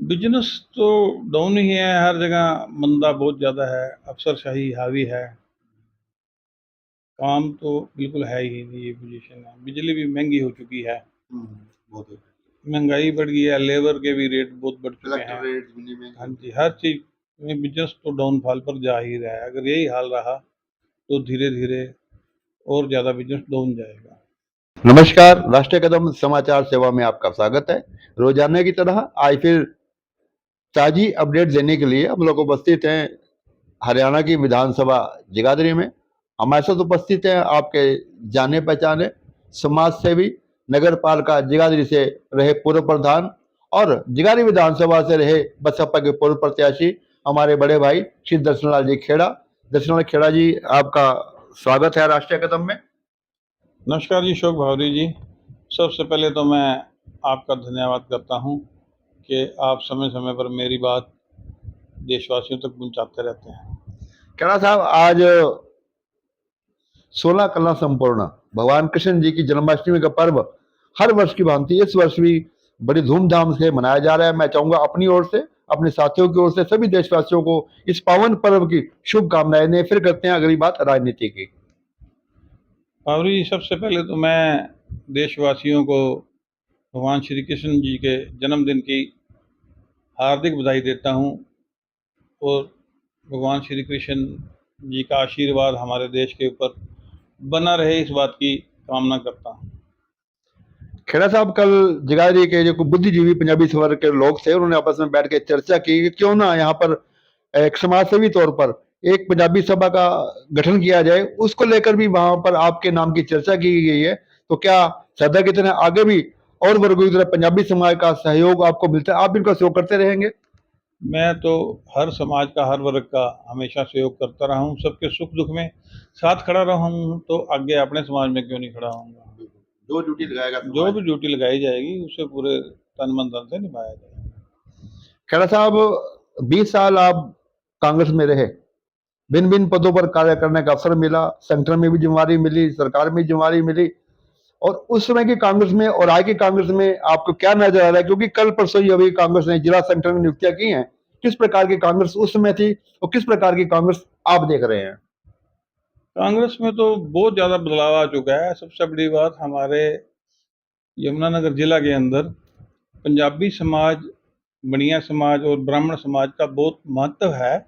Business तो down ही है, हर जगह मंदा बहुत ज़्यादा है, अफसरशाही हावी है, काम तो बिल्कुल है ही नहीं, ये पोजीशन है। बिजली भी महंगी हो चुकी है, बहुत है। महंगाई बढ़ गई है, लेबर के भी रेट बहुत बढ़ चुके कलेक्टर हैं। रेट भी नहीं हाँ महंगे। जी, हर चीज़ में बिजनेस तो डाउनफॉल पर जा ही रहा है। अगर यही हाल रहा तो धीरे-धीरे और ज़्यादा बिजनेस डाउन जाएगा। नमस्कार, राष्ट्रीय कदम समाचार सेवा में आपका स्वागत है। रोजाना की तरह आज फिर ताजी अपडेट देने के लिए हम लोग उपस्थित हैं हरियाणा की विधानसभा जगाधरी में। हमारे साथ उपस्थित हैं आपके जाने पहचाने समाज सेवी, नगर पालिका जगाधरी से रहे पूर्व प्रधान और जगाधरी विधानसभा से रहे बसपा के पूर्व प्रत्याशी हमारे बड़े भाई श्री दर्शनलाल जी खेड़ा। दर्शनलाल खेड़ा जी, आपका स्वागत है राष्ट्रीय कदम में। नमस्कार जी, शोक भावरी जी। सबसे पहले तो मैं आपका धन्यवाद करता हूँ कि आप समय-समय पर मेरी बात देशवासियों तक पहुँचाते रहते हैं। खेड़ा साहब, आज 16 कला संपूर्ण भगवान कृष्ण जी की जन्माष्टमी का पर्व हर वर्ष की भांति इस वर्ष भी बड़ी धूमधाम से मनाया जा रहा है। मैं चाहूंगा अपनी ओर से, अपने साथियों की ओर से सभी देशवासियों को इस पावन पर्व की शुभकामनाएं दें। फिर करते हैं अगली बात राजनीति की। भावरी जी, सबसे पहले तो मैं देशवासियों को भगवान श्री कृष्ण जी के जन्मदिन की हार्दिक बधाई देता हूँ और भगवान श्री कृष्ण जी का आशीर्वाद हमारे देश के ऊपर बना रहे, इस बात की कामना करता हूँ। खेड़ा साहब, कल जगाधरी के जो बुद्धिजीवी पंजाबी वर्ग के लोग थे, उन्होंने आपस में बैठ के चर्चा की कि क्यों ना यहाँ पर एक समाजसेवी तौर पर एक पंजाबी सभा का गठन किया जाए। उसको लेकर भी वहां पर आपके नाम की चर्चा की गई है। तो क्या सदा की तरह आगे भी और वर्गों की तरह पंजाबी समाज का सहयोग आपको मिलता है, आप इनका सहयोग करते रहेंगे? मैं तो हर समाज का, हर वर्ग का हमेशा सहयोग करता रहा हूँ, सबके सुख-दुख में साथ खड़ा रहा हूँ, तो आगे अपने समाज में क्यों नहीं खड़ा होऊँगा। जो ड्यूटी लगाएगा जो समाज। भी ड्यूटी लगाई जाएगी, उसे पूरे तन, मन, धन से निभाया जाएगा। खेड़ा साहब, 20 साल आप कांग्रेस में रहे, भिन्न भिन्न पदों पर कार्य करने का अवसर मिला, संगठन में भी जिम्मेवारी मिली, सरकार में जिम्मेवारी मिली। और उस समय की कांग्रेस में और आज की कांग्रेस में आपको क्या नजर आ रहा है? क्योंकि कल परसों ही अभी कांग्रेस ने जिला संगठन में नियुक्तियां की हैं। किस प्रकार की कांग्रेस उस समय थी और किस प्रकार की कांग्रेस आप देख रहे हैं? कांग्रेस में तो बहुत ज़्यादा बदलाव आ चुका है। सबसे बड़ी बात, हमारे यमुनानगर जिला के अंदर पंजाबी समाज, बनिया समाज और ब्राह्मण समाज का बहुत महत्व है,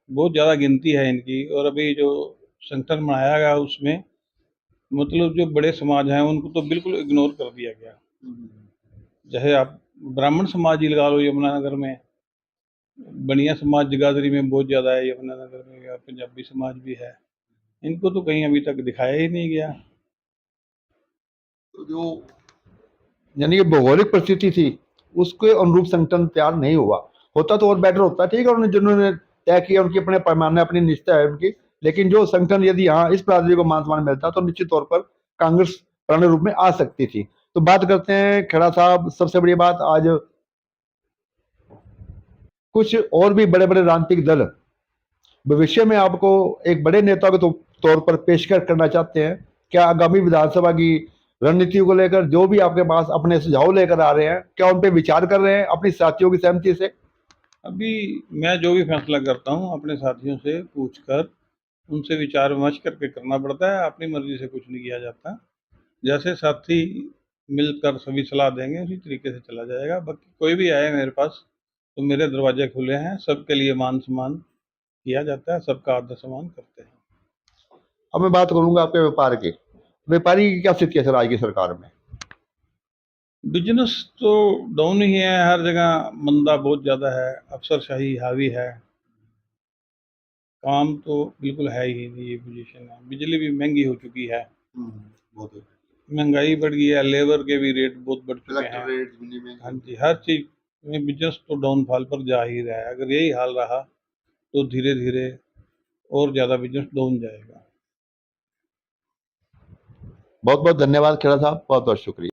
बहुत ज़्यादा गिनती है इनकी। और अभी जो संगठन बनाया गया उसमें मतलब जो बड़े समाज हैं उनको तो बिल्कुल इग्नोर कर दिया गया। चाहे आप ब्राह्मण समाज ही लगा लो यमुनानगर में, बनिया समाज जगाधरी में बहुत ज़्यादा है, यमुनानगर में या पंजाबी समाज भी है। इनको तो कहीं अभी तक दिखाया ही नहीं गया। तो जो यानी कि भौगोलिक परिस्थिति थी, उसके अनुरूप संगठन तैयार नहीं हुआ। होता तो और बेटर होता, ठीक है, उन्होंने जिन्होंने तय किया उनकी अपने पैमाने, अपनी निष्ठा है उनकी। लेकिन जो संगठन यदि यहाँ इस प्राधिकारी को मान सम्मान मिलता तो निश्चित तौर पर कांग्रेस पुराने रूप में आ सकती थी। तो बात करते हैं खेड़ा साहब, सबसे बड़ी बात आज कुछ और भी बड़े बड़े राजनीतिक दल भविष्य में आपको एक बड़े नेता के तौर पर पेशकश करना चाहते हैं। क्या आगामी विधानसभा की रणनीति को लेकर जो भी आपके पास अपने सुझाव लेकर आ रहे हैं, क्या उन पर विचार कर रहे हैं अपनी साथियों की सहमति से? अभी मैं जो भी फैसला करता हूँ अपने साथियों से पूछकर, उनसे विचार विमर्श करके करना पड़ता है, अपनी मर्ज़ी से कुछ नहीं किया जाता। जैसे साथी मिलकर सभी सलाह देंगे उसी तरीके से चला जाएगा। बाकी कोई भी आए मेरे पास तो मेरे दरवाजे खुले हैं, सबके लिए मान-सम्मान किया जाता है, सबका आदर-सम्मान करते हैं। अब मैं बात करूंगा आपके व्यापार की। व्यापारी की क्या स्थिति है सर आज की सरकार में? बिजनेस तो डाउन ही है, हर जगह मंदा बहुत ज़्यादा है, अफसरशाही हावी है, काम तो बिल्कुल है ही नहीं, ये पोजीशन है। बिजली भी महंगी हो चुकी है, बहुत है। महंगाई बढ़ गई है, लेबर के भी रेट बहुत बढ़ चुके कलेक्टर हैं। रेट भी नहीं हाँ महंगे। जी, हर चीज़ में बिजनेस तो डाउनफॉल पर जा ही रहा है। अगर यही हाल रहा तो धीरे-धीरे और ज़्यादा बिजनेस डाउन जाएगा। बहुत बहुत धन्यवाद खेड़ा साहब, बहुत बहुत शुक्रिया।